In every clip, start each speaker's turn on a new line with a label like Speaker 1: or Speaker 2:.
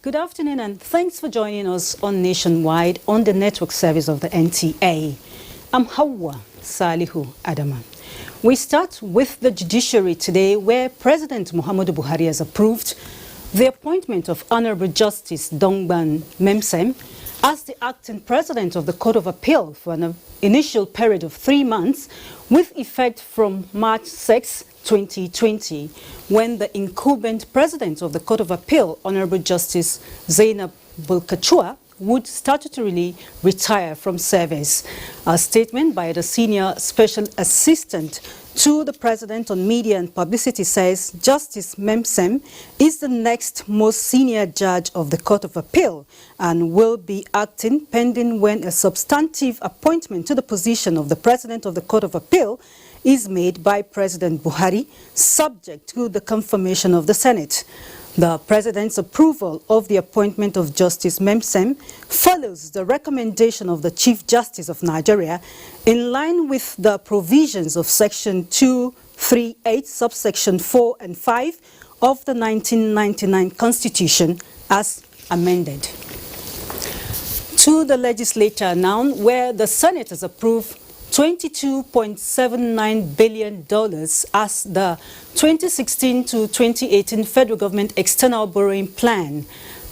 Speaker 1: Good afternoon and thanks for joining us on Nationwide on the network service of the NTA. I'm Hawa Salihu Adama. We start with the judiciary today, where President Muhammadu Buhari has approved the appointment of Honorable Justice Dongban Memsem as the acting president of the Court of Appeal for an initial period of 3 months with effect from March 6, 2020, when the incumbent president of the Court of Appeal, Honorable Justice Zainab Bulkachua, would statutorily retire from service. A statement by the Senior Special Assistant to the President on Media and Publicity says Justice Memsem is the next most senior judge of the Court of Appeal and will be acting pending when a substantive appointment to the position of the President of the Court of Appeal is made by President Buhari, subject to the confirmation of the Senate. The President's approval of the appointment of Justice Memsem follows the recommendation of the Chief Justice of Nigeria in line with the provisions of Section 238, subsection 4 and 5 of the 1999 Constitution as amended. To the legislature now, where the Senate has approved $22.79 billion as the 2016 to 2018 federal government external borrowing plan.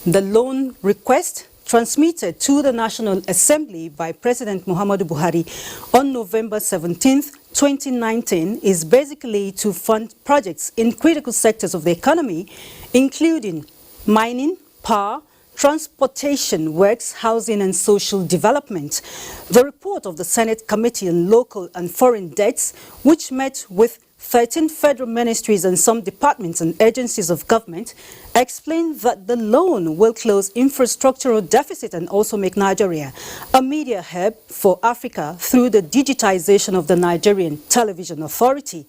Speaker 1: The loan request transmitted to the National Assembly by President Muhammadu Buhari on November 17, 2019 is basically to fund projects in critical sectors of the economy, including mining, power, transportation, works, housing and social development. The report of the Senate Committee on Local and Foreign Debts, which met with 13 federal ministries and some departments and agencies of government, explained that the loan will close infrastructural deficit and also make Nigeria a media hub for Africa through the digitization of the Nigerian Television Authority.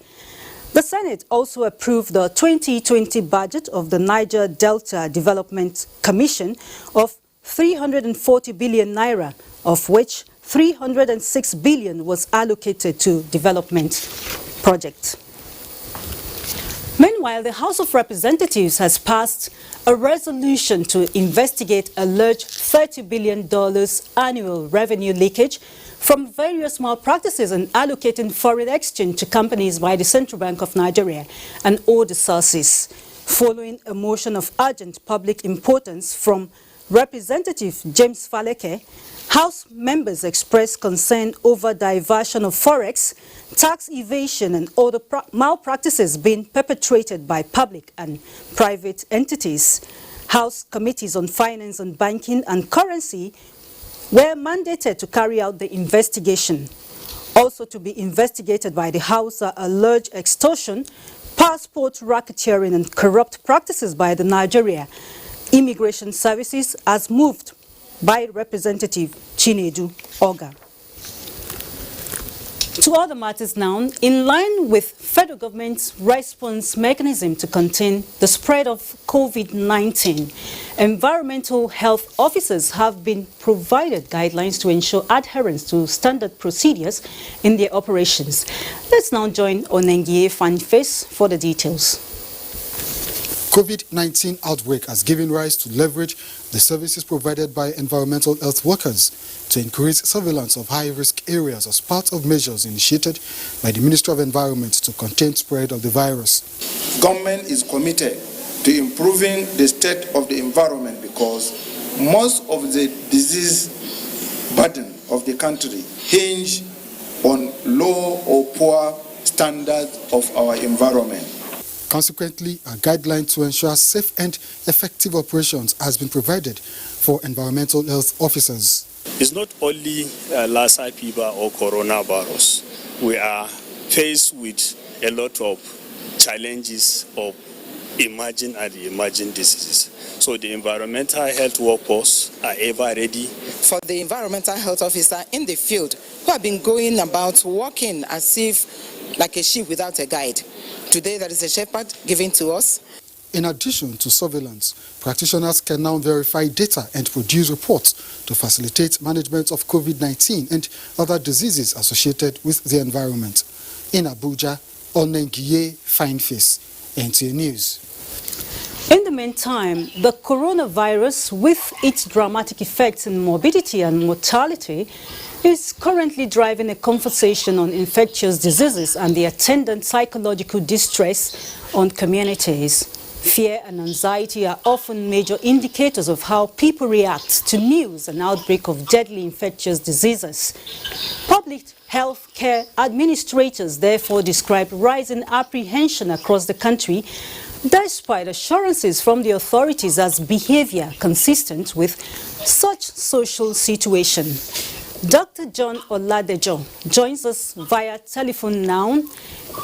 Speaker 1: The Senate also approved the 2020 budget of the Niger Delta Development Commission of 340 billion naira, of which 306 billion was allocated to development projects. Meanwhile, the House of Representatives has passed a resolution to investigate alleged $30 billion annual revenue leakage from various malpractices in allocating foreign exchange to companies by the Central Bank of Nigeria and other sources. Following a motion of urgent public importance from Representative James Faleke, House members expressed concern over diversion of forex, tax evasion and other malpractices being perpetrated by public and private entities. House committees on finance and banking and currency were mandated to carry out the investigation. Also to be investigated by the House are alleged extortion, passport racketeering and corrupt practices by the Nigeria Immigration Services as moved by Representative Chinedu Oga. To other matters now, in line with federal government's response mechanism to contain the spread of COVID-19, environmental health officers have been provided guidelines to ensure adherence to standard procedures in their operations. Let's now join Onengie Fanface for the details.
Speaker 2: COVID-19 outbreak has given rise to leverage the services provided by environmental health workers to increase surveillance of high-risk areas as part of measures initiated by the Ministry of Environment to contain spread of the virus.
Speaker 3: Government is committed to improving the state of the environment because most of the disease burden of the country hinge on low or poor standards of our environment.
Speaker 2: Consequently, a guideline to ensure safe and effective operations has been provided for environmental health officers.
Speaker 4: It's not only Lassa fever or coronavirus. We are faced with a lot of challenges of emerging and emerging diseases. So the environmental health workforce are ever ready.
Speaker 5: For the environmental health officer in the field who have been going about walking as if like a sheep without a guide. Today there is a shepherd given to us.
Speaker 2: In addition to surveillance, practitioners can now verify data and produce reports to facilitate management of COVID-19 and other diseases associated with the environment. In Abuja, Onengiye Fineface, NTA News.
Speaker 1: In the meantime, the coronavirus, with its dramatic effects in morbidity and mortality, is currently driving a conversation on infectious diseases and the attendant psychological distress on communities. Fear and anxiety are often major indicators of how people react to news and outbreak of deadly infectious diseases. Public health care administrators therefore describe rising apprehension across the country, despite assurances from the authorities as behavior consistent with such social situation. Dr. John Oladejo joins us via telephone now.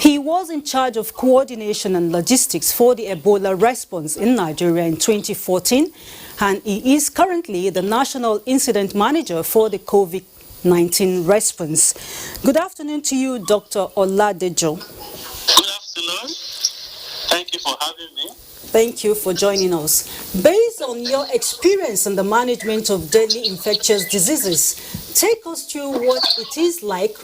Speaker 1: He was in charge of coordination and logistics for the Ebola response in Nigeria in 2014, and he is currently the National Incident Manager for the COVID-19 response. Good afternoon to you, Dr. Oladejo.
Speaker 6: Good afternoon. Thank you for having me.
Speaker 1: Thank you for joining us. Based on your experience in the management of deadly infectious diseases, take us through what it is like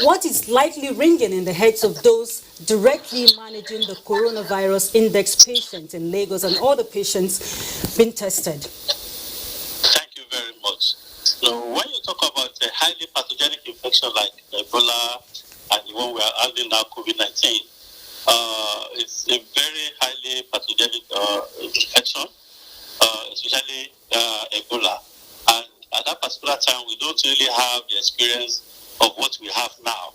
Speaker 1: what is likely ringing in the heads of those directly managing the coronavirus index patients in Lagos and all the patients being tested.
Speaker 6: Thank you very much. So when you talk about a highly pathogenic infection like Ebola and the one we are having now, COVID-19, it's a very highly pathogenic infection, especially Ebola. And at that particular time, we don't really have the experience of what we have now.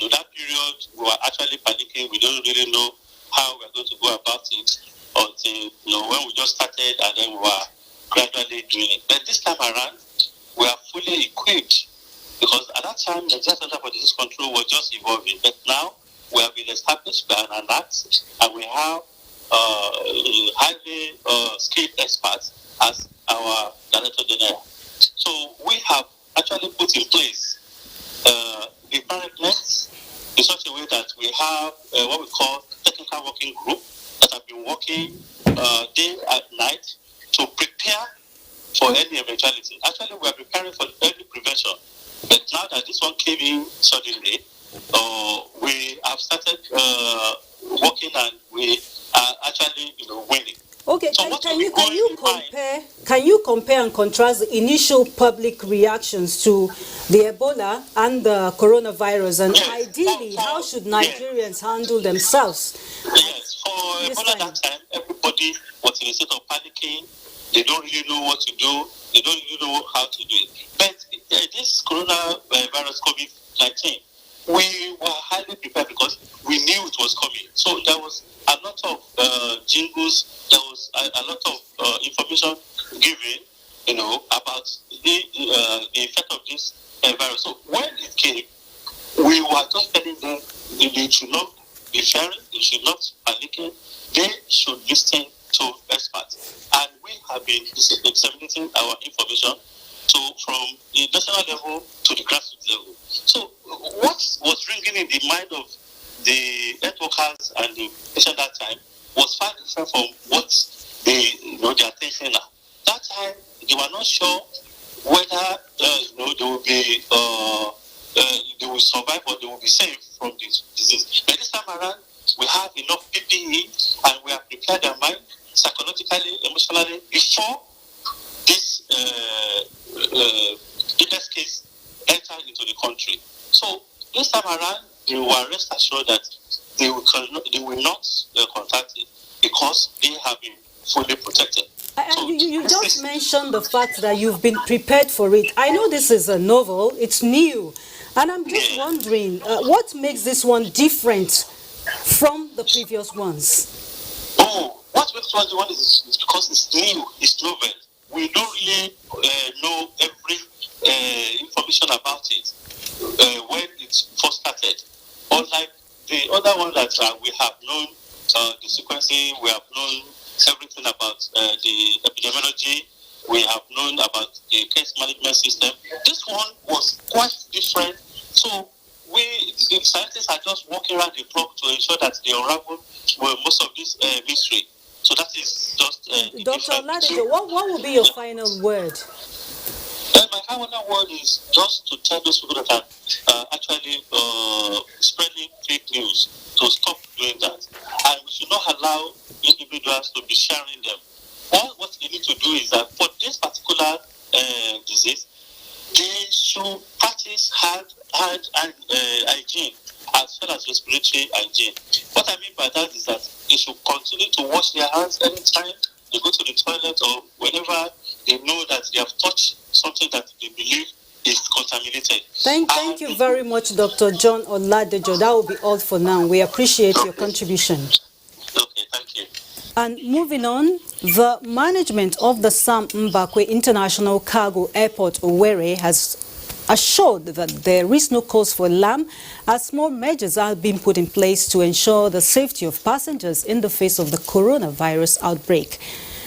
Speaker 6: In that period, we were actually panicking. We don't really know how we're going to go about it until when we just started, and then we were gradually doing it. But this time around, we are fully equipped, because at that time, the Nigerian Center for Disease Control was just evolving. But now, we have been established by an act, and we have highly skilled experts as our Director General. So we have actually put in place preparedness in such a way that we have what we call technical working group that have been working day and night to prepare for any eventuality. Actually, we are preparing for early prevention. But now that this one came in suddenly, we have started working, and we are actually, winning.
Speaker 1: Okay, so can you compare and contrast the initial public reactions to the Ebola and the coronavirus, and ideally, how should Nigerians handle themselves?
Speaker 6: Yes, for Ebola that time, everybody was in a state of panicking. They don't really know what to do. They don't really know how to do it. But this coronavirus, COVID-19, we were highly prepared because we knew it was coming. So there was a lot of jingles, there was a lot of information given, about the effect of this virus. So when it came, we were just telling them they should not be fearing, they should not panicking, they should listen to experts. And we have been disseminating our information from the national level to the grassroots level. So what was ringing in the mind of the health workers and the patient that time was far different from what their attention now. That time they were not sure whether they will be they will survive or they will be safe from this disease. But this time around, we have enough PPE, and we have prepared their mind psychologically, emotionally before this this case entered into the country. So this time around, they were rest assured that they will not contact it, because they have been fully protected.
Speaker 1: So you just mentioned the fact that you've been prepared for it. I know this is a novel, it's new, and I'm just wondering what makes this one different from the previous ones?
Speaker 6: Oh, what makes 21 is because it's new, it's novel. We don't really know every information about it when it first started. Unlike the other one that we have known, the sequencing, we have known everything about the epidemiology, we have known about the case management system. This one was quite different. So the scientists are just walking around the clock to ensure that they unravel most of this mystery. So that is just
Speaker 1: Dr. Valedictory, what will be your final word?
Speaker 6: My final word is just to tell those people that are actually spreading fake news to stop doing that. And we should not allow individuals to be sharing them. All what they need to do is that for this particular disease, they should practice hand hygiene as well as respiratory hygiene. What I mean by that is that they should continue to wash their hands anytime they go to the toilet or whenever they know that they have touched something that they believe is contaminated.
Speaker 1: Thank you very much, Dr. John Oladejo. That will be all for now. We appreciate your contribution.
Speaker 6: Okay, thank you.
Speaker 1: And moving on, the management of the Sam Mbakwe International Cargo Airport, Owerri, has assured that there is no cause for alarm as more measures are being put in place to ensure the safety of passengers in the face of the coronavirus outbreak.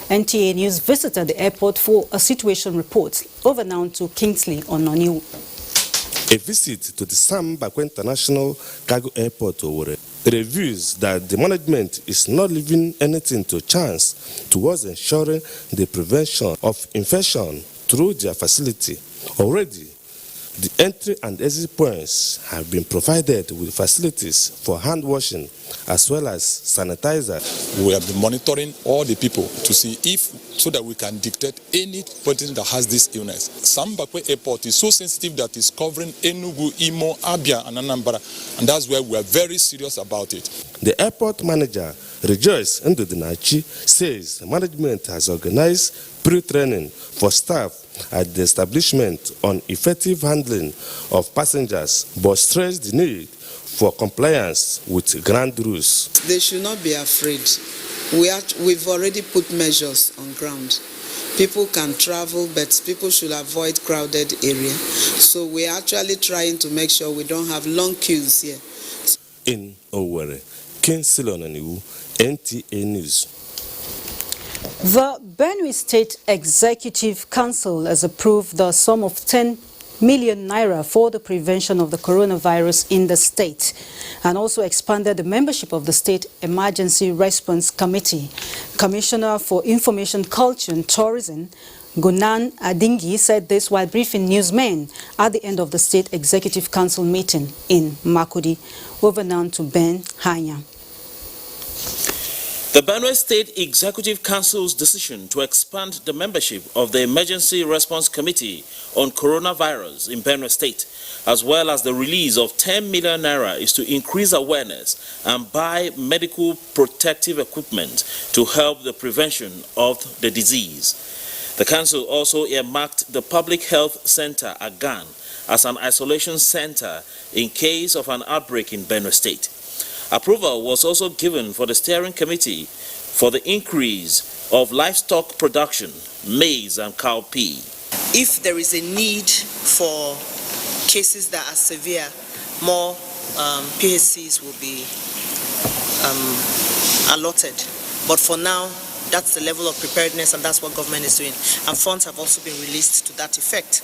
Speaker 1: NTA News visited the airport for a situation report. Over now to Kingsley Ononiu.
Speaker 7: A visit to the Sam Mbakwe International Cargo Airport, Owerri, reveals that the management is not leaving anything to chance towards ensuring the prevention of infection through their facility. Already, the entry and exit points have been provided with facilities for hand washing as well as sanitizer.
Speaker 8: We have been monitoring all the people to see so that we can dictate any person that has this illness. Sam Mbakwe Airport is so sensitive that it's covering Enugu, Imo, Abia, and Anambra, and that's where we are very serious about it.
Speaker 7: The airport manager, Rejoice Ndudinachi, says management has organized pre-training for staff at the establishment on effective handling of passengers, but stressed the need for compliance with ground rules.
Speaker 9: They should not be afraid. We've already put measures on ground. People can travel, but people should avoid crowded areas. So we're actually trying to make sure we don't have long queues here.
Speaker 7: In Owerri, Kingsley Ononiu, NTA News.
Speaker 1: The Benue State Executive Council has approved the sum of 10 million naira for the prevention of the coronavirus in the state and also expanded the membership of the State Emergency Response Committee. Commissioner for Information, Culture and Tourism, Gunan Adingi, said this while briefing newsmen at the end of the State Executive Council meeting in Makurdi. Over now to Ben Hanya.
Speaker 10: The Benue State Executive Council's decision to expand the membership of the Emergency Response Committee on Coronavirus in Benue State, as well as the release of 10 million naira, is to increase awareness and buy medical protective equipment to help the prevention of the disease. The Council also earmarked the Public Health Center, Agan, as an isolation center in case of an outbreak in Benue State. Approval was also given for the steering committee for the increase of livestock production, maize and cowpea.
Speaker 11: If there is a need for cases that are severe, more PHCs will be allotted. But for now, that's the level of preparedness and that's what government is doing. And funds have also been released to that effect.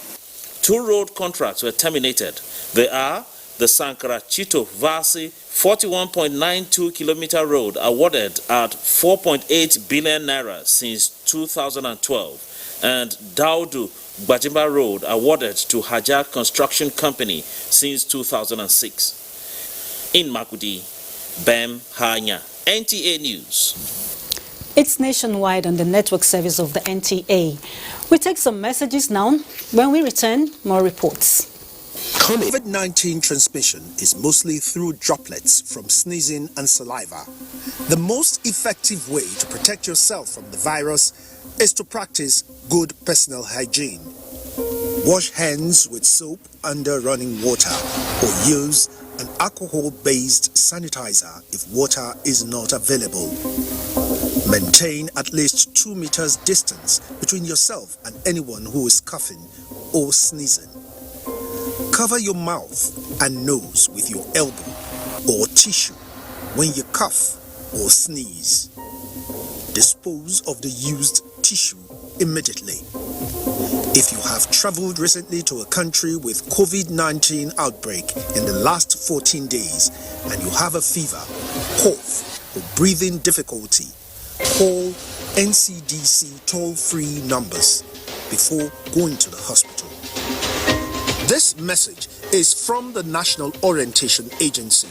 Speaker 10: 2 road contracts were terminated. They are the Sankara Chito Vasi 41.92 kilometer road awarded at 4.8 billion naira since 2012 and Daudu Bajimba Road awarded to Hajar Construction Company since 2006. In Makudi, Bem Hanya, NTA News.
Speaker 1: It's nationwide on the network service of the NTA. We take some messages now. When we return, more reports.
Speaker 12: COVID-19 transmission is mostly through droplets from sneezing and saliva. The most effective way to protect yourself from the virus is to practice good personal hygiene. Wash hands with soap under running water or use an alcohol-based sanitizer if water is not available. Maintain at least 2 meters distance between yourself and anyone who is coughing or sneezing. Cover your mouth and nose with your elbow or tissue when you cough or sneeze. Dispose of the used tissue immediately. If you have traveled recently to a country with COVID-19 outbreak in the last 14 days and you have a fever, cough, or breathing difficulty, call NCDC toll-free numbers before going to the hospital. This message is from the National Orientation Agency.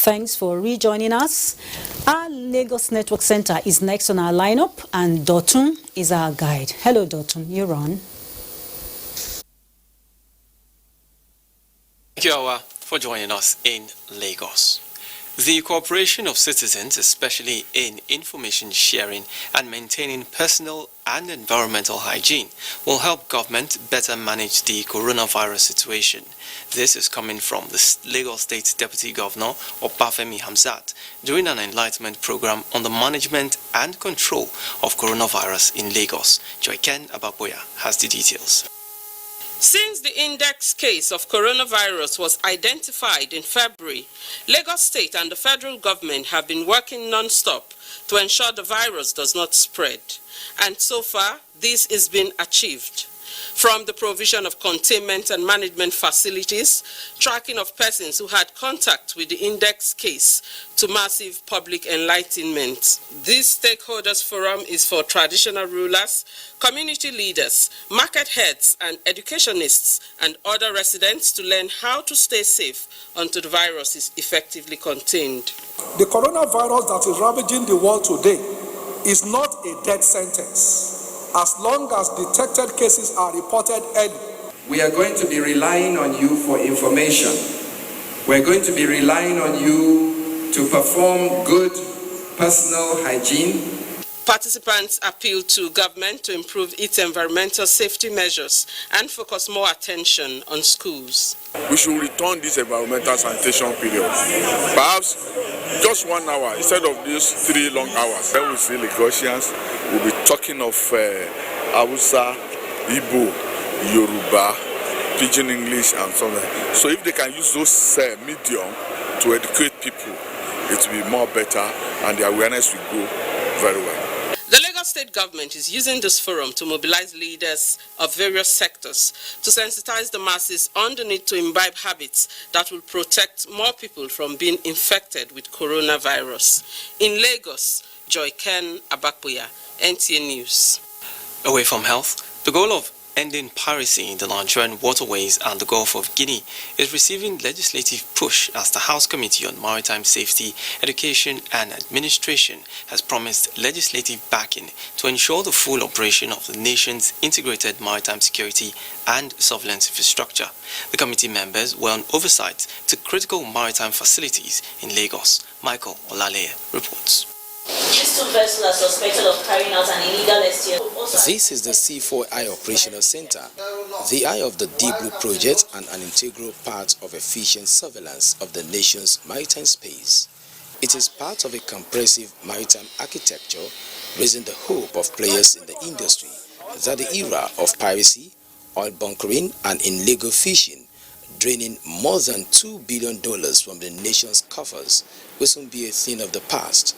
Speaker 1: Thanks for rejoining us. Our Lagos Network Center is next on our lineup, and Dotun is our guide. Hello, Dotun, you're on.
Speaker 13: Thank you, Awa, for joining us in Lagos. The cooperation of citizens, especially in information sharing and maintaining personal and environmental hygiene, will help government better manage the coronavirus situation. This is coming from the Lagos State Deputy Governor, Obafemi Hamzat, during an enlightenment program on the management and control of coronavirus in Lagos. Joyken Ababoya has the details.
Speaker 14: Since the index case of coronavirus was identified in February, Lagos State and the federal government have been working non-stop to ensure the virus does not spread. And so far, this has been achieved. From the provision of containment and management facilities, tracking of persons who had contact with the index case, to massive public enlightenment. This stakeholders forum is for traditional rulers, community leaders, market heads, and educationists and other residents to learn how to stay safe until the virus is effectively contained.
Speaker 15: The coronavirus that is ravaging the world today is not a death sentence, as long as detected cases are reported early.
Speaker 16: We are going to be relying on you for information. We're going to be relying on you to perform good personal hygiene.
Speaker 14: Participants appeal to government to improve its environmental safety measures and focus more attention on schools.
Speaker 17: We should return this environmental sanitation period. Perhaps just 1 hour instead of these 3 long hours. Then we see Lagosians, we'll be talking of Abuja, Igbo, Yoruba, Pidgin English and so on. So if they can use those medium to educate people, it will be more better and the awareness will go very well.
Speaker 14: The Lagos State government is using this forum to mobilize leaders of various sectors to sensitize the masses on the need to imbibe habits that will protect more people from being infected with coronavirus. In Lagos, Joyken Ababoya, NTA News.
Speaker 13: Away from health, the goal of ending piracy in the Nigerian waterways and the Gulf of Guinea is receiving legislative push as the House Committee on Maritime Safety, Education and Administration has promised legislative backing to ensure the full operation of the nation's integrated maritime security and surveillance infrastructure. The committee members were on oversight to critical maritime facilities in Lagos. Michael Olaleye reports.
Speaker 18: These 2 vessels are suspected of carrying out an illegal STO.
Speaker 19: This is the C4I Operational Center, the eye of the Deep Blue project and an integral part of efficient surveillance of the nation's maritime space. It is part of a comprehensive maritime architecture, raising the hope of players in the industry that the era of piracy, oil bunkering and illegal fishing, draining more than $2 billion from the nation's coffers, will soon be a thing of the past.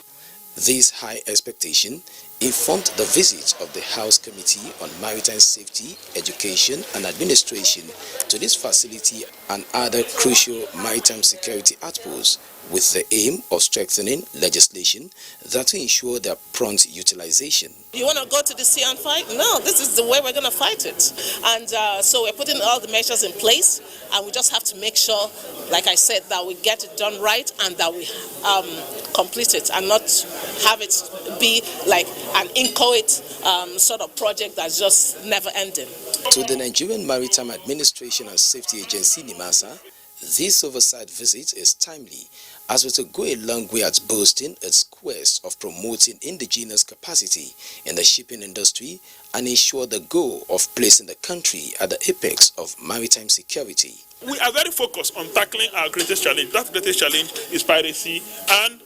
Speaker 19: This high expectation informed the visit of the House Committee on Maritime Safety, Education and Administration to this facility and other crucial maritime security outposts with the aim of strengthening legislation that will ensure their prompt utilization.
Speaker 20: You want to go to the sea and fight? No, this is the way we're going to fight it. And so we're putting all the measures in place, and we just have to make sure, like I said, that we get it done right and that we complete it and not have it be like an inchoate sort of project that's just never ending.
Speaker 19: To the Nigerian Maritime Administration and Safety Agency, NIMASA, This oversight visit is timely as it will go a long way at boosting its quest of promoting indigenous capacity in the shipping industry and ensure the goal of placing the country at the apex of maritime security.
Speaker 21: We are very focused on tackling our greatest challenge. That greatest challenge is piracy and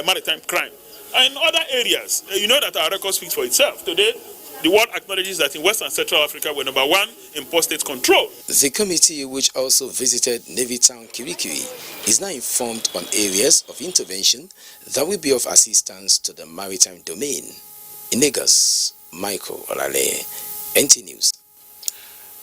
Speaker 21: maritime crime. And in other areas, you know that our record speaks for itself. Today, the world acknowledges that in West and Central Africa, we're number one in port state control.
Speaker 19: The committee, which also visited Navy Town Kirikiri, is now informed on areas of intervention that will be of assistance to the maritime domain. In Lagos, Michael Olale, NT News.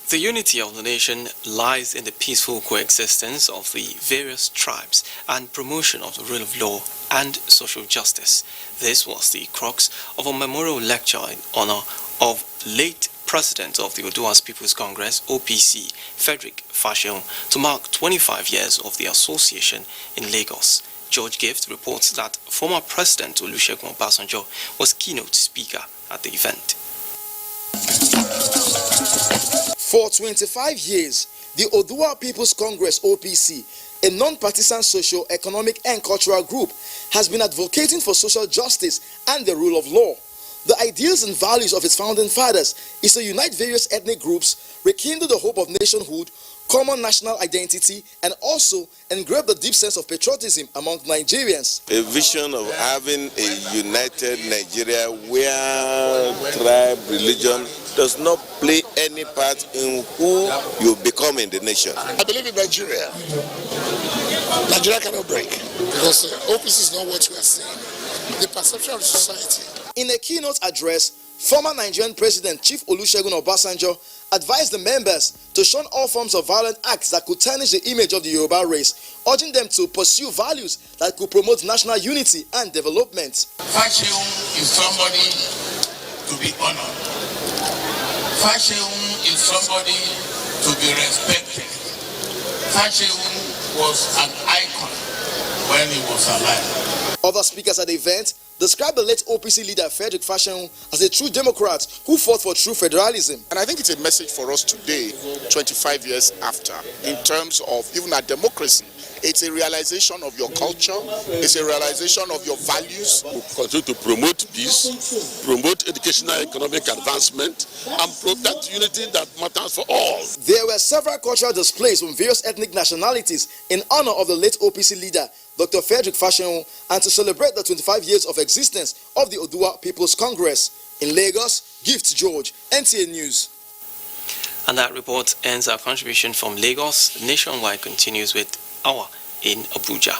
Speaker 13: The unity of the nation lies in the peaceful coexistence of the various tribes and promotion of the rule of law and social justice. This was the crux of a memorial lecture in honor of late President of the Odua's People's Congress, OPC, Frederick Fashion, to mark 25 years of the association in Lagos. George Gift reports that former President Olusegun Obasanjo was keynote speaker at the event.
Speaker 22: For 25 years, the Odua People's Congress, OPC, a non-partisan socio-economic and cultural group, has been advocating for social justice and the rule of law. The ideals and values of its founding fathers is to unite various ethnic groups, rekindle the hope of nationhood, common national identity, and also engrave the deep sense of patriotism among Nigerians.
Speaker 23: A vision of having a united Nigeria where tribe, religion does not play any part in who you become in the nation.
Speaker 24: I believe in Nigeria. Nigeria cannot break because OPC is not what we are seeing. The perception of society.
Speaker 22: In a keynote address, former Nigerian President Chief Olusegun Obasanjo advised the members to shun all forms of violent acts that could tarnish the image of the Yoruba race, urging them to pursue values that could promote national unity and development.
Speaker 24: Fashion is somebody to be honored. Fashion is somebody to be respected. Fashion was an icon when he was alive.
Speaker 22: Other speakers at the event described the late OPC leader Frederick Fashion as a true Democrat who fought for true federalism.
Speaker 24: And I think it's a message for us today, 25 years after, in terms of even our democracy. It's a realization of your culture, it's a realization of your values.
Speaker 25: We continue to promote peace, promote educational economic advancement, and protect unity that matters for all.
Speaker 22: There were several cultural displays from various ethnic nationalities in honor of the late OPC leader, Dr. Frederick Fashion, and to celebrate the 25 years of existence of the Odua People's Congress. In Lagos, Gift George, NTA News.
Speaker 13: And that report ends our contribution from Lagos. Nationwide continues with Hour in Abuja.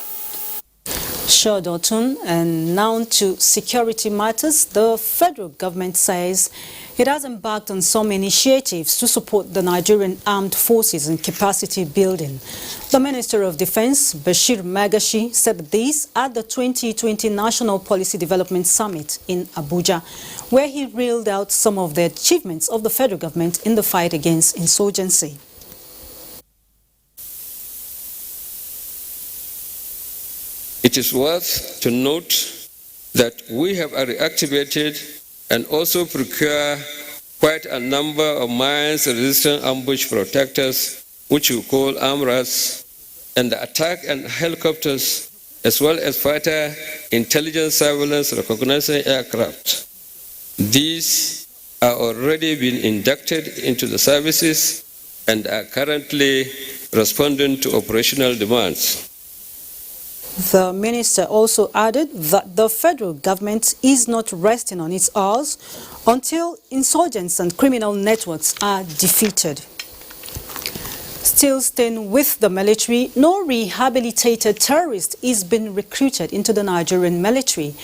Speaker 1: Sure, Dotun. And now to security matters. The federal government says it has embarked on some initiatives to support the Nigerian armed forces in capacity building. The Minister of Defense, Bashir Magashi, said this at the 2020 National Policy Development Summit in Abuja, where he reeled out some of the achievements of the federal government in the fight against insurgency.
Speaker 26: It is worth to note that we have reactivated and also procure quite a number of mines-resistant ambush protectors, which we call AMRAs, and the attack and helicopters, as well as fighter intelligence surveillance recognizing aircraft. These are already been inducted into the services and are currently responding to operational demands.
Speaker 1: The minister also added that the federal government is not resting on its oars until insurgents and criminal networks are defeated. Still staying with the military, no rehabilitated terrorist is being recruited into the Nigerian military.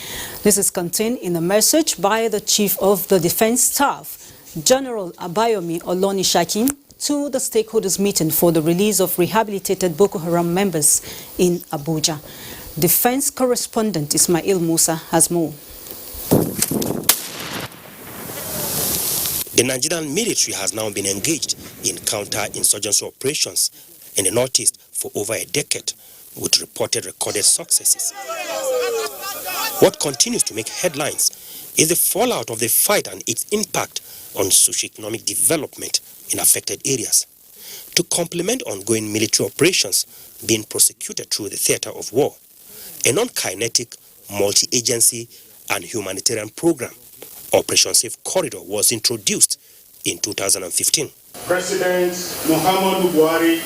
Speaker 1: This is contained in a message by the Chief of the Defense Staff, General Abayomi Olonishaki, to the stakeholders meeting for the release of rehabilitated Boko Haram members in Abuja. Defense correspondent Ismail Musa has more.
Speaker 27: The Nigerian military has now been engaged in counter-insurgency operations in the northeast for over a decade, with recorded successes. What continues to make headlines is the fallout of the fight and its impact on socio-economic development in affected areas. to complement ongoing military operations being prosecuted through the theater of war. A non-kinetic, multi-agency and humanitarian program, Operation Safe Corridor, was introduced in 2015.
Speaker 2: President Muhammadu Buhari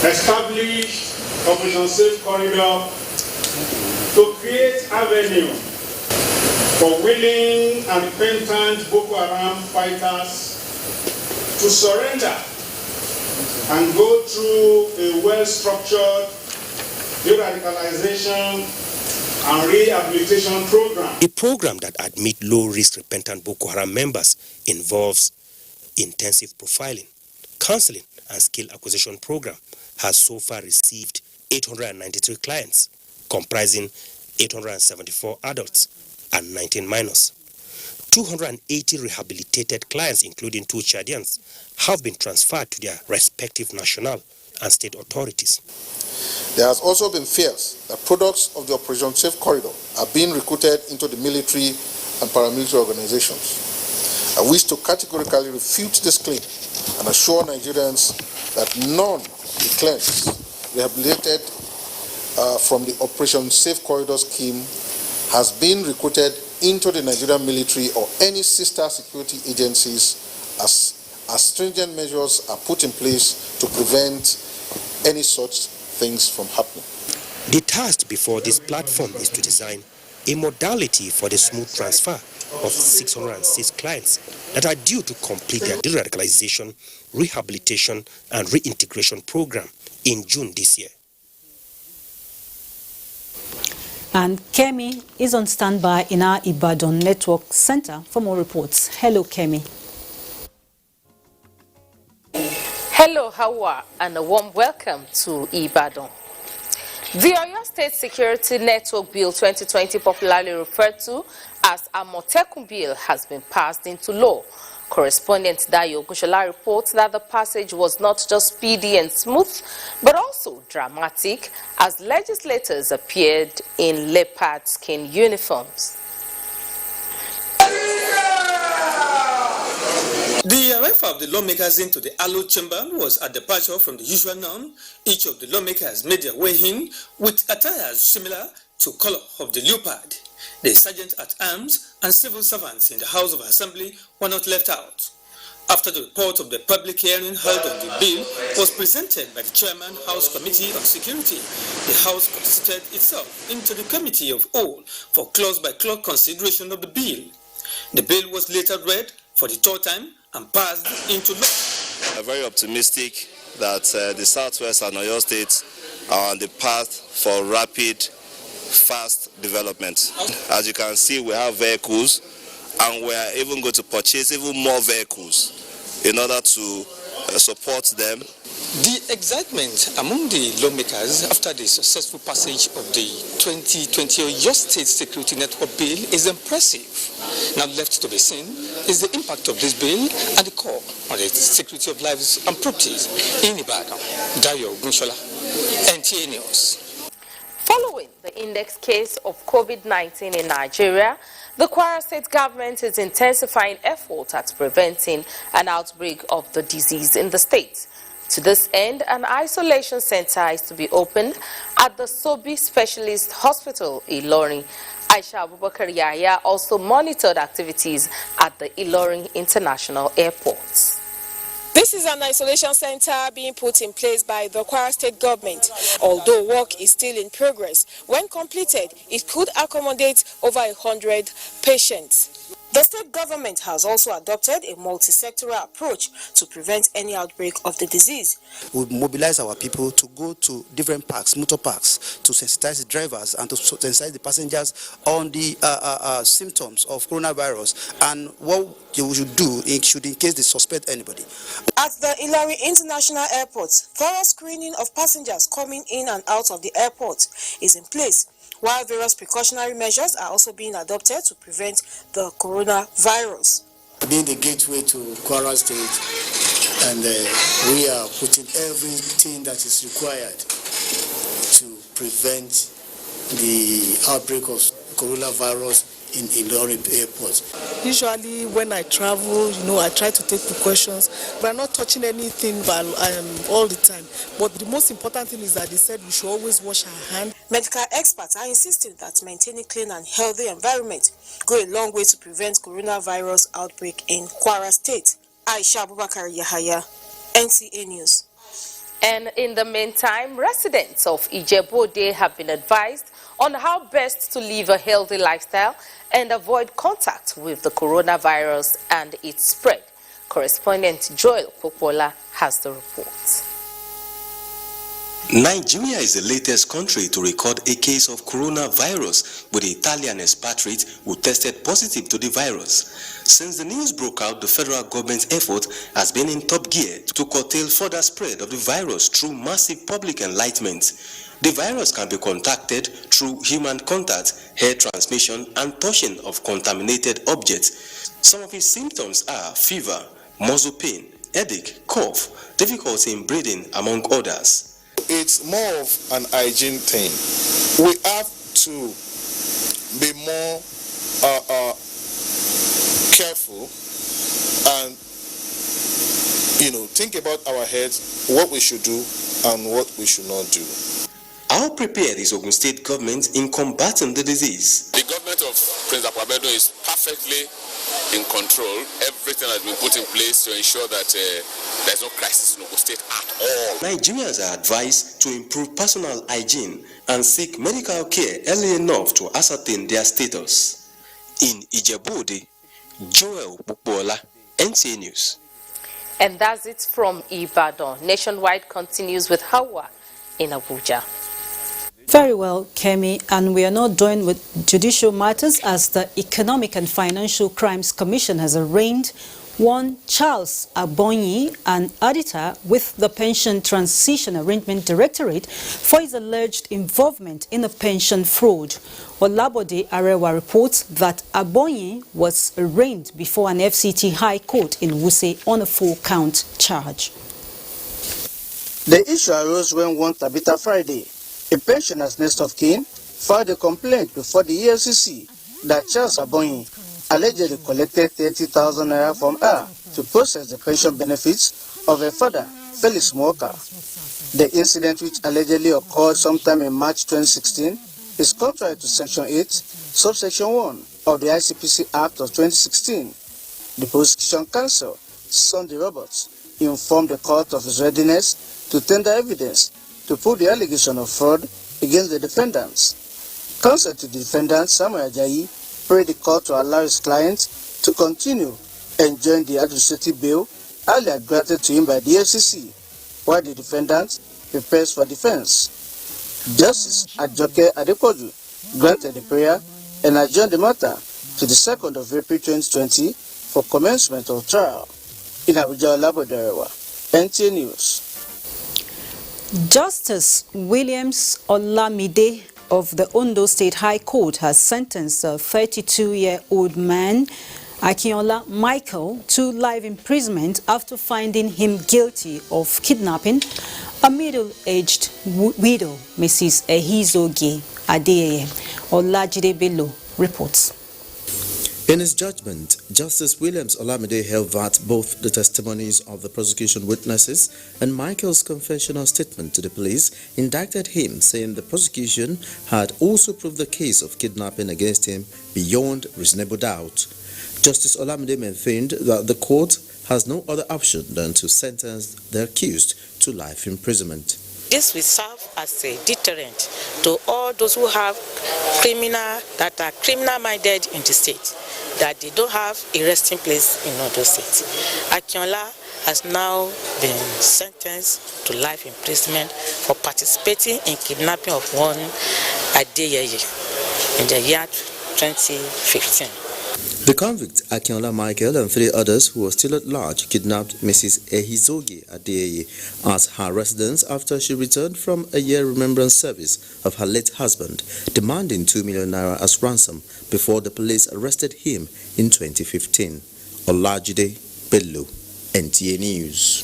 Speaker 2: established Operation Safe Corridor to create avenue for willing and repentant Boko Haram fighters to surrender and go through a well-structured de-radicalization and rehabilitation program.
Speaker 27: A program that admits low-risk repentant Boko Haram members involves intensive profiling, counseling, and skill acquisition program has so far received 893 clients, comprising 874 adults and 19 minors. 280 rehabilitated clients, including 2 Chadians, have been transferred to their respective national and state authorities.
Speaker 3: There has also been fears that products of the Operation Safe Corridor are being recruited into the military and paramilitary organizations. I wish to categorically refute this claim and assure Nigerians that none of the clients rehabilitated from the Operation Safe Corridor scheme has been recruited into the Nigerian military or any sister security agencies as stringent measures are put in place to prevent any such things from happening.
Speaker 27: The task before this platform is to design a modality for the smooth transfer of 606 clients that are due to complete their de-radicalization, rehabilitation, and reintegration program in June this year.
Speaker 1: And Kemi is on standby in our Ibadan Network Center for more reports. Hello, Kemi.
Speaker 4: Hello, Hawa, and a warm welcome to Ibadan. The Oyo State Security Network Bill 2020, popularly referred to as Amotekun Bill, has been passed into law. Correspondent Dayo Gushola reports that the passage was not just speedy and smooth, but also dramatic, as legislators appeared in leopard skin uniforms.
Speaker 5: The arrival of the lawmakers into the Alo chamber was a departure from the usual norm. Each of the lawmakers made their way in with attires similar to color of the leopard. The sergeant-at-arms and civil servants in the House of Assembly were not left out. After the report of the public hearing held on the bill was presented by the Chairman, House Committee on Security, the House constituted itself into the Committee of All for clause-by-clause consideration of the bill. The bill was later read for the third time and passed into law.
Speaker 23: I'm very optimistic that the Southwest and Oyo States are on the path for rapid, fast development. As you can see, we have vehicles, and we are even going to purchase even more vehicles in order to support them.
Speaker 5: The excitement among the lawmakers after the successful passage of the 2020 Oyo State Security Network Bill is impressive. Now left to be seen is the impact of this bill and the call on the security of lives and properties in Ibadan. Dayo Gushola, NTA News.
Speaker 4: Following the index case of COVID-19 in Nigeria, the Kwara State government is intensifying efforts at preventing an outbreak of the disease in the state. To this end, an isolation center is to be opened at the Sobi Specialist Hospital, Ilorin. Aisha Abubakar Yahya also monitored activities at the Ilorin International Airport.
Speaker 6: This is an isolation center being put in place by the Kwara State government. Although work is still in progress, when completed, it could accommodate over 100 patients. The state government has also adopted a multi-sectoral approach to prevent any outbreak of the disease.
Speaker 8: We mobilize our people to go to different parks, motor parks, to sensitize the drivers and to sensitize the passengers on the symptoms of coronavirus and what you should do in case they suspect anybody.
Speaker 6: At the Ilorin International Airport, thorough screening of passengers coming in and out of the airport is in place, while various precautionary measures are also being adopted to prevent the coronavirus.
Speaker 8: Being the gateway to Kwara State, and we are putting everything that is required to prevent the outbreak of coronavirus in Ilorin Airport.
Speaker 20: Usually when I travel, I try to take precautions, but I'm not touching anything all the time. But the most important thing is that they said we should always wash our hands.
Speaker 6: Medical experts are insisting that maintaining clean and healthy environment go a long way to prevent coronavirus outbreak in Kwara State. Aisha Abubakar Yahaya, NTA News.
Speaker 4: And in the meantime, residents of Ijebu-Ode have been advised on how best to live a healthy lifestyle and avoid contact with the coronavirus and its spread. Correspondent Joel Popola has the report.
Speaker 7: Nigeria is the latest country to record a case of coronavirus, with the Italian expatriate who tested positive to the virus. Since the news broke out, the federal government's effort has been in top gear to curtail further spread of the virus through massive public enlightenment. The virus can be contacted through human contact, hair transmission, and touching of contaminated objects. Some of its symptoms are fever, muscle pain, headache, cough, difficulty in breathing, among others.
Speaker 3: It's more of an hygiene thing. We have to be more careful and think about our heads, what we should do and what we should not do.
Speaker 7: How prepared is Ogun State government in combating the disease?
Speaker 25: The government of Prince Akwabedo is perfectly in control. Everything has been put in place to ensure that there's no crisis in Ogun State at all.
Speaker 7: Nigerians are advised to improve personal hygiene and seek medical care early enough to ascertain their status. In Ijebu-Ode, Joel Popola, NTA News.
Speaker 4: And that's it from Ibadan. Nationwide continues with Hawa in Abuja.
Speaker 1: Very well, Kemi, and we are now joined with judicial matters as the Economic and Financial Crimes Commission has arraigned one Charles Abonyi, an auditor with the Pension Transition Arrangement Directorate, for his alleged involvement in a pension fraud. Olabode Arewa reports that Abonyi was arraigned before an FCT High Court in Wuse on a 4-count charge.
Speaker 8: The issue arose when one Tabitha Friday, a pensioner's next of kin, filed a complaint before the EFCC that Charles Abonyi allegedly collected 30,000 naira from her to process the pension benefits of her father, Felix Moka. The incident, which allegedly occurred sometime in March 2016, is contrary to Section 8, Subsection 1 of the ICPC Act of 2016. The Prosecution Counsel, Sunday Roberts, informed the court of his readiness to tender evidence to prove the allegation of fraud against the defendants. Counsel to the defendant, Samuel Ajayi, prayed the court to allow his client to continue enjoying the administrative bail earlier granted to him by the FCC, while the defendant prepares for defense. Justice Ajoke Adepoju granted the prayer and adjourned the matter to the 2nd of April 2020 for commencement of trial. In Abuja, Olabode, NTA News.
Speaker 1: Justice Williams Olamide of the Ondo State High Court has sentenced a 32-year-old man, Akinola Michael, to life imprisonment after finding him guilty of kidnapping a middle-aged widow, Mrs. Ehizoge Adeyeye. Olajide Bello reports.
Speaker 9: In his judgment, Justice Williams Olamide held that both the testimonies of the prosecution witnesses and Michael's confessional statement to the police indicted him, saying the prosecution had also proved the case of kidnapping against him beyond reasonable doubt. Justice Olamide maintained that the court has no other option than to sentence the accused to life imprisonment.
Speaker 10: This will serve as a deterrent to all those who have that are criminal-minded in the state, that they don't have a resting place in Ondo State. Akinola has now been sentenced to life imprisonment for participating in kidnapping of one Adeyeye in the year 2015.
Speaker 9: The convict, Akinola Michael, and 3 others who were still at large kidnapped Mrs. Ehizoge Adeyeye at her residence after she returned from a year remembrance service of her late husband, demanding 2 million naira as ransom before the police arrested him in 2015. Olajide Bello, NTA News.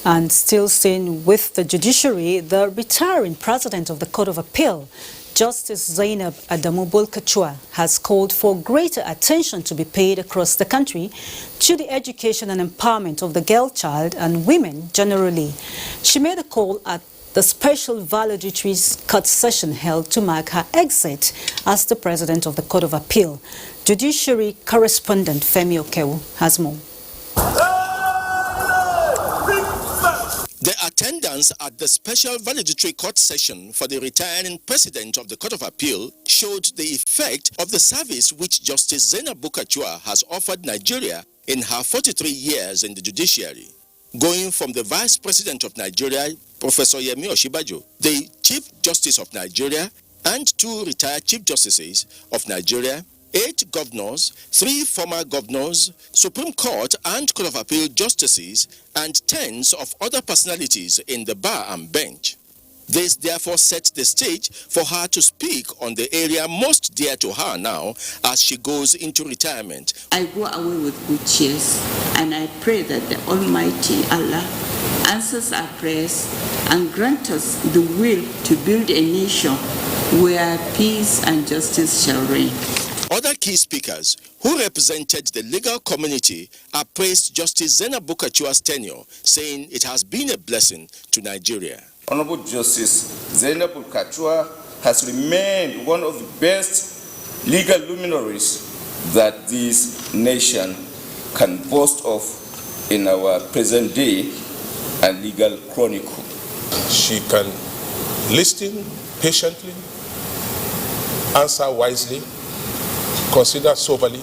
Speaker 1: And still staying with the judiciary, the retiring president of the Court of Appeal, Justice Zainab Adamu Bulkachua has called for greater attention to be paid across the country to the education and empowerment of the girl child and women generally. She made a call at the special valedictory court session held to mark her exit as the president of the Court of Appeal. Judiciary correspondent Femi Okewu has more.
Speaker 11: The attendance at the special valedictory court session for the retiring president of the Court of Appeal showed the effect of the service which Justice Zainab Bulkachua has offered Nigeria in her 43 years in the judiciary. Going from the Vice President of Nigeria, Professor Yemi Oshibajo, the Chief Justice of Nigeria, and 2 retired Chief Justices of Nigeria, 8 governors, 3 former governors, Supreme Court and Court of Appeal justices, and tens of other personalities in the bar and bench. This therefore sets the stage for her to speak on the area most dear to her now as she goes into retirement.
Speaker 12: I go away with good cheers, and I pray that the Almighty Allah answers our prayers and grant us the will to build a nation where peace and justice shall reign.
Speaker 11: Other key speakers who represented the legal community appraised Justice Zainab Bulkachua's tenure, saying it has been a blessing to Nigeria.
Speaker 14: Honorable Justice Zainab Bulkachua has remained one of the best legal luminaries that this nation can boast of in our present day and legal chronicle.
Speaker 15: She can listen patiently, answer wisely, consider soberly,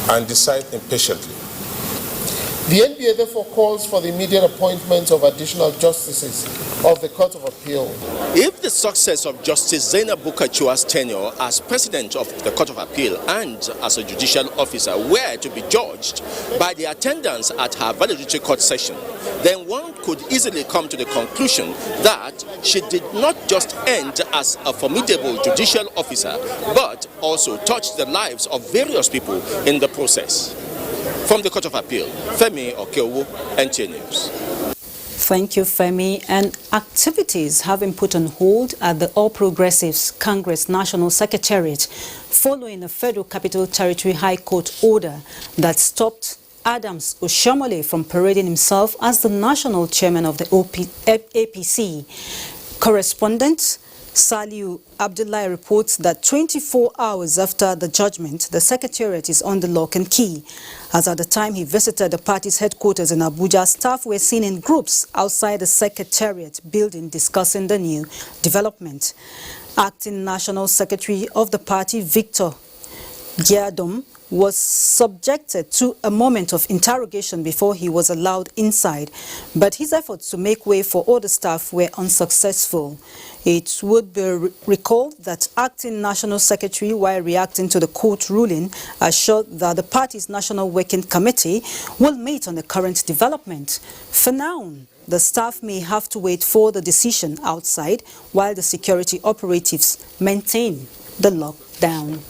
Speaker 15: and decide impatiently.
Speaker 16: The NBA therefore calls for the immediate appointment of additional justices of the Court of Appeal.
Speaker 11: If the success of Justice Zainab Bulkachua's tenure as President of the Court of Appeal and as a judicial officer were to be judged by the attendance at her valedictory court session, then one could easily come to the conclusion that she did not just end as a formidable judicial officer, but also touched the lives of various people in the process. From the Court of Appeal, Femi Okewu, NTA News.
Speaker 1: Thank you, Femi. And activities have been put on hold at the All Progressives Congress National Secretariat following a Federal Capital Territory High Court order that stopped Adams Oshiomhole from parading himself as the national chairman of the APC. Correspondent Saliu Abdullahi reports that 24 hours after the judgment, the Secretariat is under lock and key. As at the time he visited the party's headquarters in Abuja, staff were seen in groups outside the Secretariat building discussing the new development. Acting National Secretary of the party, Victor Giadom, was subjected to a moment of interrogation before he was allowed inside, but his efforts to make way for other staff were unsuccessful. It would be recalled that Acting National Secretary, while reacting to the court ruling, assured that the party's National Working Committee will meet on the current development. For now, the staff may have to wait for the decision outside while the security operatives maintain the lockdown.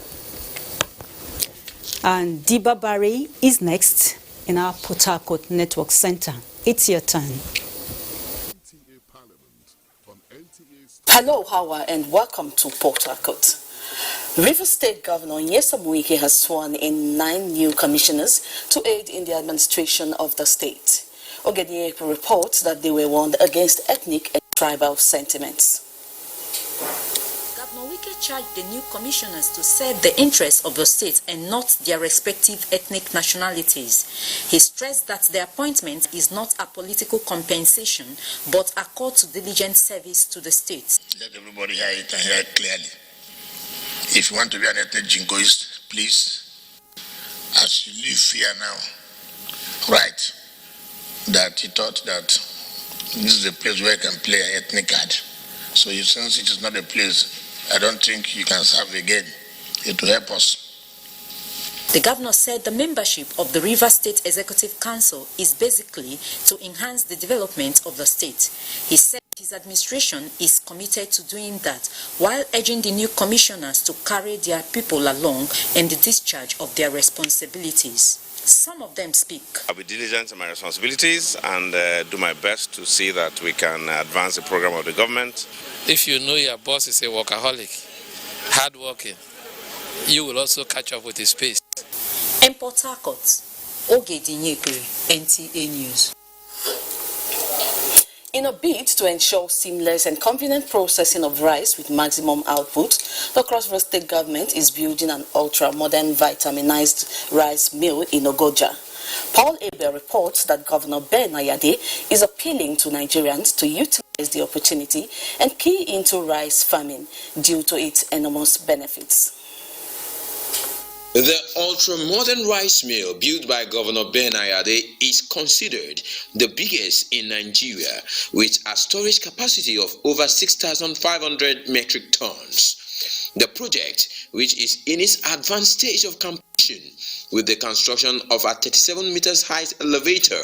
Speaker 1: And Diba Barry is next in our Port Harcourt Network Center. It's your turn.
Speaker 17: Hello, Hawa, and welcome to Port Harcourt. River State Governor Nyesom Wike has sworn in 9 new commissioners to aid in the administration of the state. Ogedie reports that they were warned against ethnic and tribal sentiments.
Speaker 18: Governor Wike charged the new commissioners to serve the interests of the state and not their respective ethnic nationalities. He stressed that the appointment is not a political compensation, but a call to diligent service to the state.
Speaker 28: Let everybody hear it and hear it clearly. If you want to be an ethnic jingoist, please, as you live here now, write that he thought that this is a place where you can play an ethnic card. So since it is not a place, I don't think you can serve again. It will help us.
Speaker 18: The governor said the membership of the River State Executive Council is basically to enhance the development of the state. He said his administration is committed to doing that, while urging the new commissioners to carry their people along in the discharge of their responsibilities. Some of them speak.
Speaker 29: I'll be diligent in my responsibilities and do my best to see that we can advance the program of the government.
Speaker 30: If you know your boss is a workaholic,
Speaker 2: hardworking, you will also catch up with his pace.
Speaker 18: In Port Harcourt, Ogedinyekwe, NTA News. In a bid to ensure seamless and convenient processing of rice with maximum output, the Cross River State Government is building an ultra-modern vitaminized rice mill in Abuja. Paul Abel reports that Governor Ben Ayade is appealing to Nigerians to utilize the opportunity and key into rice farming due to its enormous benefits.
Speaker 13: The ultra-modern rice mill built by Governor Ben Ayade is considered the biggest in Nigeria, with a storage capacity of over 6,500 metric tons. The project, which is in its advanced stage of completion, with the construction of a 37 meters height elevator,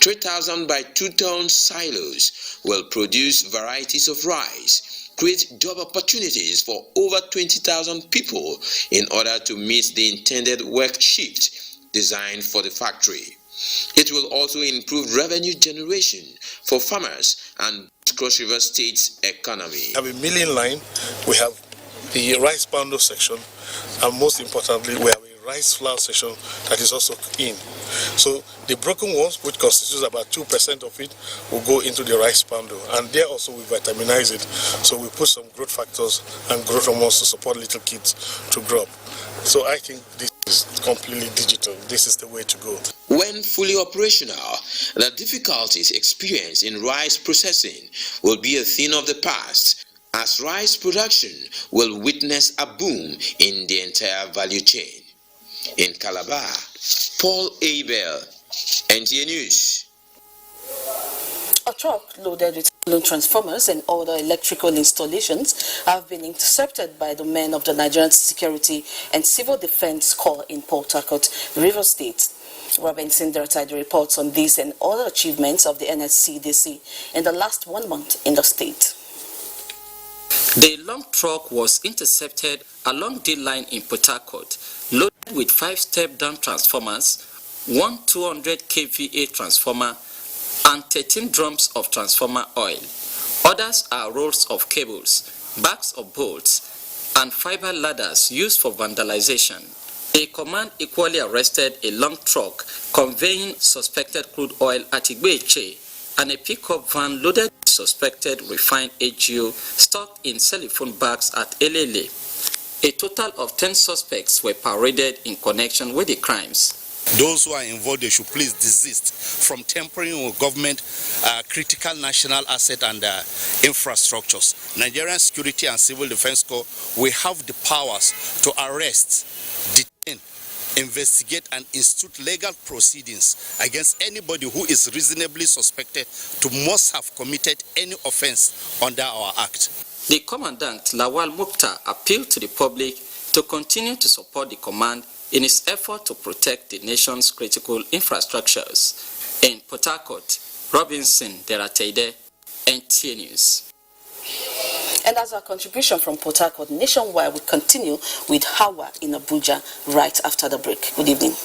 Speaker 13: 3,000 by 2 ton silos, will produce varieties of rice, create job opportunities for over 20,000 people in order to meet the intended work shift designed for the factory. It will also improve revenue generation for farmers and Cross River State's economy.
Speaker 19: We have a milling line, we have the rice pounder section, and most importantly, we have a rice flour section that is also in. So the broken ones, which constitutes about 2% of it, will go into the rice pounder, and there also we vitaminize it. So we put some growth factors and growth hormones to support little kids to grow up. So I think this is completely digital. This is the way to go.
Speaker 13: When fully operational, the difficulties experienced in rice processing will be a thing of the past, as rice production will witness a boom in the entire value chain. In Calabar, Paul Abel, NTA News.
Speaker 18: A truck loaded with balloon transformers and other electrical installations have been intercepted by the men of the Nigerian Security and Civil Defense Corps in Port Harcourt, River State. Robinson Dertide reports on these and other achievements of the NSCDC in the last 1 month in the state.
Speaker 21: The long truck was intercepted along the line in Port Harcourt, loaded with 5 step-down transformers, one 200 kVA transformer, and 13 drums of transformer oil. Others are rolls of cables, bags of bolts, and fiber ladders used for vandalization. A command equally arrested a long truck conveying suspected crude oil at Igbeche and a pickup van loaded with suspected refined AGO stocked in cellophane bags at Elele. A total of 10 suspects were paraded in connection with the crimes.
Speaker 22: Those who are involved, they should please desist from tampering with government critical national asset and infrastructures. Nigerian Security and Civil Defense Corps, we have the powers to arrest, detain, investigate and institute legal proceedings against anybody who is reasonably suspected to must have committed any offense under our act.
Speaker 21: The Commandant, Lawal Mukhtar, appealed to the public to continue to support the command in its effort to protect the nation's critical infrastructures. In Port Harcourt, Robinson Derataide, NTA News.
Speaker 18: And as our contribution from Port Harcourt nationwide, we continue with Hawa in Abuja right after the break. Good evening.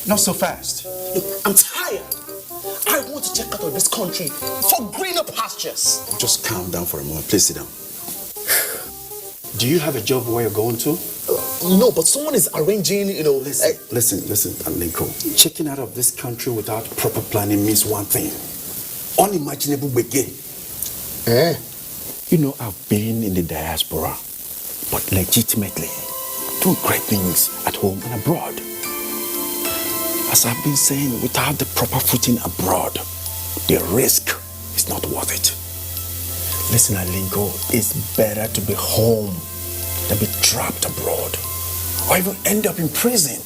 Speaker 23: Not so fast. Look, I'm tired. I want to check out of this country for greener pastures. Just calm down for a moment. Please sit down. Do you have a job where you're going to? No, but someone is arranging,
Speaker 3: Listen, Lincoln. Checking out of this country without proper planning means one thing. Unimaginable begin. I've been in the diaspora, but legitimately doing great things at home and abroad. As I've been saying, without the proper footing abroad, the risk is not worth it. Listen, Alinko, it's better to be home than be trapped abroad, or even end up in prison.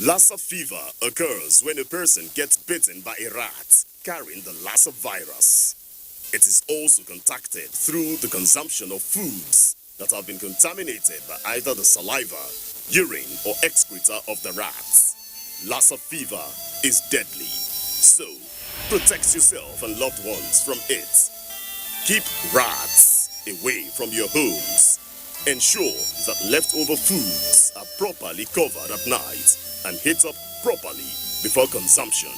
Speaker 5: Lassa fever occurs when a person gets bitten by a rat carrying the Lassa virus. It is also contacted through the consumption of foods that have been contaminated by either the saliva, urine, or excreta of the rats. Lassa fever is deadly, so protect yourself and loved ones from it. Keep rats away from your homes. Ensure that leftover foods are properly covered at night and heat up properly before consumption.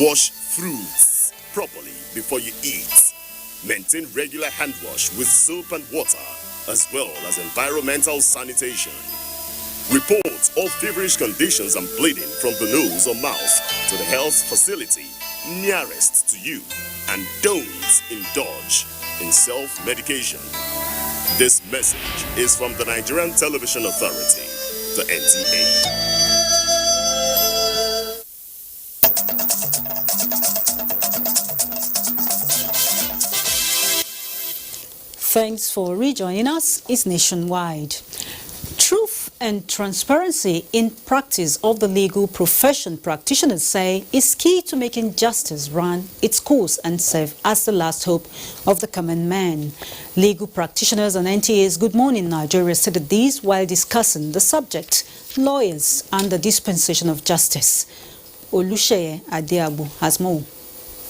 Speaker 5: Wash fruits properly before you eat. Maintain regular hand wash with soap and water, as well as environmental sanitation. Report all feverish conditions and bleeding from the nose or mouth to the health facility nearest to you, and don't indulge in self-medication. This message is from the Nigerian Television Authority, the NTA.
Speaker 1: Thanks for rejoining us. It's Nationwide. Truth and transparency in practice of the legal profession, practitioners say, is key to making justice run its course and serve as the last hope of the common man. Legal practitioners and NTA's Good Morning Nigeria stated these while discussing the subject, lawyers and the dispensation of justice. Olusheye Adiabu has more.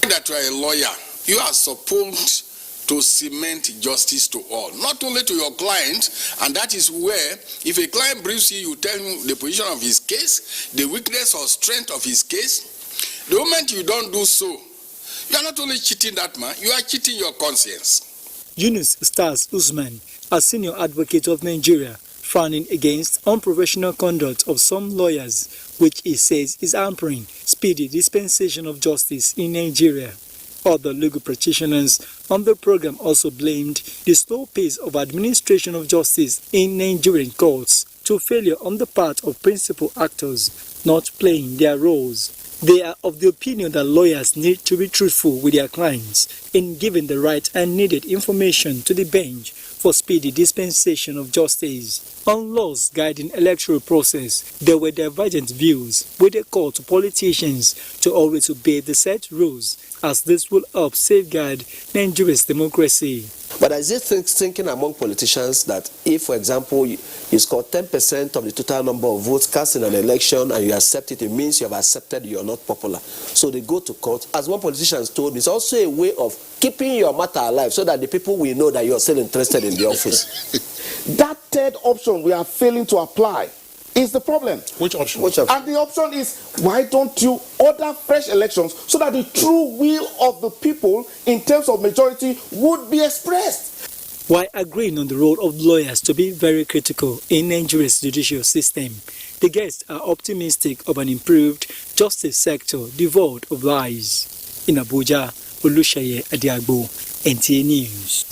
Speaker 6: That you are a lawyer, you are supposed to cement justice to all, not only to your client, and that is where, if a client briefs you, you tell him the position of his case, the weakness or strength of his case. The moment you don't do so, you are not only cheating that man, you are cheating your conscience.
Speaker 7: Yunus Stars Usman, a senior advocate of Nigeria, frowning against unprofessional conduct of some lawyers, which he says is hampering speedy dispensation of justice in Nigeria. Other legal practitioners on the program also blamed the slow pace of administration of justice in Nigerian courts to failure on the part of principal actors not playing their roles. They are of the opinion that lawyers need to be truthful with their clients in giving the right and needed information to the bench for speedy dispensation of justice. On laws guiding electoral process, there were divergent views with a call to politicians to always obey the set rules, as this will help safeguard Nigeria's democracy.
Speaker 20: But is it thinking among politicians that if, for example, you score 10% of the total number of votes cast in an election and you accept it, it means you have accepted you're not popular. So they go to court. As one politician told me, it's also a way of keeping your matter alive so that the people will know that you're still interested in the office.
Speaker 16: That third option we are failing to apply is the problem.
Speaker 15: Which option?
Speaker 16: And the option is, why don't you order fresh elections so that the true will of the people in terms of majority would be expressed?
Speaker 7: While agreeing on the role of lawyers to be very critical in Nigeria's judicial system, the guests are optimistic of an improved justice sector devoid of lies. In Abuja, Olusheye Adiagbo, NTA News.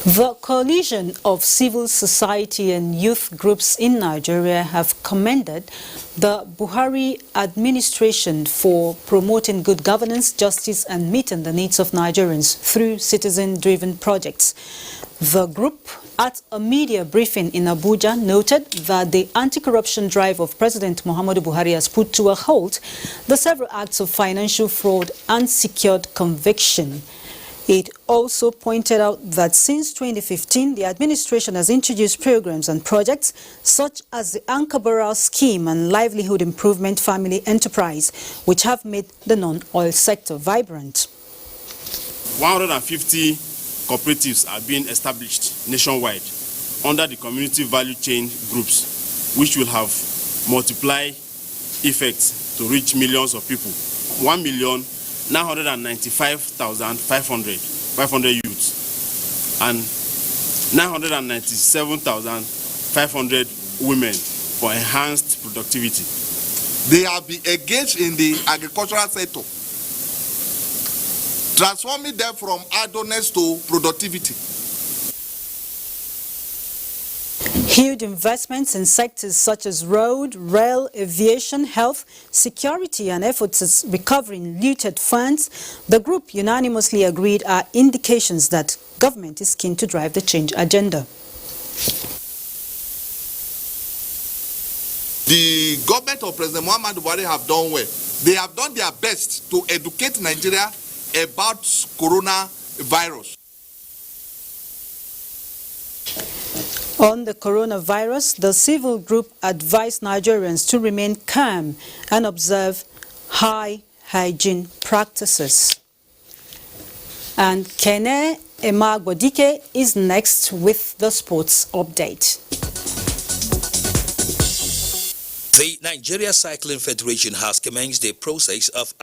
Speaker 1: The coalition of civil society and youth groups in Nigeria have commended the Buhari administration for promoting good governance, justice and meeting the needs of Nigerians through citizen-driven projects. The group, at a media briefing in Abuja, noted that the anti-corruption drive of President Muhammadu Buhari has put to a halt the several acts of financial fraud and secured conviction. It also pointed out that since 2015, the administration has introduced programs and projects such as the Anchor Barrel Scheme and Livelihood Improvement Family Enterprise, which have made the non-oil sector vibrant.
Speaker 24: 150 cooperatives are being established nationwide
Speaker 4: under the community value chain groups, which will have multiply effects to reach millions of people. 1,995,500 youths and 997,500 women for enhanced productivity.
Speaker 8: They have been engaged in the agricultural sector, transforming them from idleness to productivity.
Speaker 1: Huge investments in sectors such as road, rail, aviation, health, security and efforts at recovering looted funds, the group unanimously agreed are indications that government is keen to drive the change agenda.
Speaker 8: The government of President Muhammadu Buhari have done well. They have done their best to educate Nigeria about coronavirus.
Speaker 1: On the coronavirus, the civil group advised Nigerians to remain calm and observe high hygiene practices. And Kene Emagbodike is next with the sports update.
Speaker 9: The Nigeria Cycling Federation has commenced the process of